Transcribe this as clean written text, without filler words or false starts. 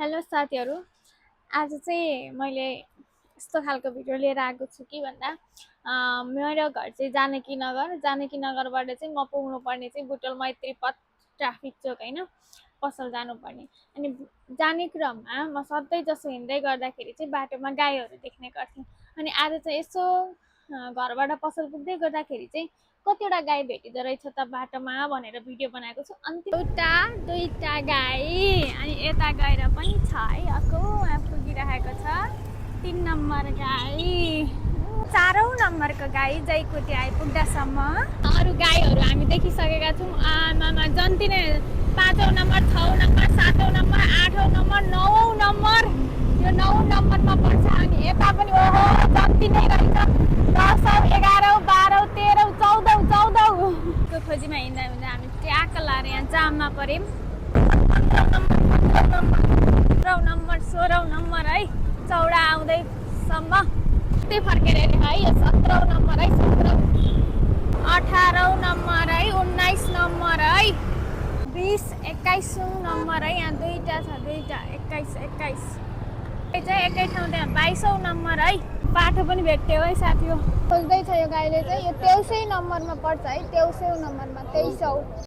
Hello साथीहरू। आज चाहिँ मैले यस्तो खालको भिडियो लिएर आएको छु कि भन्दा मेरो घर चाहिँ जानकी नगरबाट चाहिँ म पुग्नुपर्ने चाहिँ बुटोल मैत्री पथ ट्राफिक चोक होइन, पसल जानुपर्ने। अनि जाने क्रममा म सधैँ जसो हिँड्दै गर्दाखेरि चाहिँ बाटोमा गाईहरू देख्ने गर्थेँ। अनि आज चाहिँ यसो घरबाट पसल पुग्दै गर्दाखेरि चाहिँ कतिवटा गाई भेटिँदो रहेछ त बाटोमा भनेर भिडियो बनाएको छु। अन्तिम एउटा दुईटा गाई, अनि यता गएर पनि छ है, यहाँ पुगिरहेको छ 3 नम्बर गाई, 4औं नम्बरको गाई जैकोटी आइपुग्दासम्म। अरू गाईहरू हामी देखिसकेका छौँ। आमामा जन्ती नै 5औं नम्बर, 6औं नम्बर, 7औं नम्बर, 8औं नम्बर, 9औं नम्बर, यो 9औं नम्बरमा पर्छ। अनि यता पनि ओहो जन्ती नै रहेछ 10औं, 11औं, 12औं, 13औं, 14औं को खोजीमा हिँड्दा हुँदा हामी ट्याक्क लाएर यहाँ जाममा पऱ्यौँ। 15औं नम्बर, 16औं नम्बर है, चौडा आउँदैसम्म त्यही फर्केर हेरेँ है। यो 17औं नम्बर है, 18औं नम्बर है, 19 नम्बर है, 20, 21औं नम्बर है। यहाँ दुईटा छ, 21 चाहिँ एकै ठाउँ। त्यहाँ 22औं नम्बर है। बाटो पनि भेट्यो है साथी। खोज्दैछ यो गाईले चाहिँ, यो 23औं नम्बरमा पर्छ है, 23औं नम्बरमा, 23औं।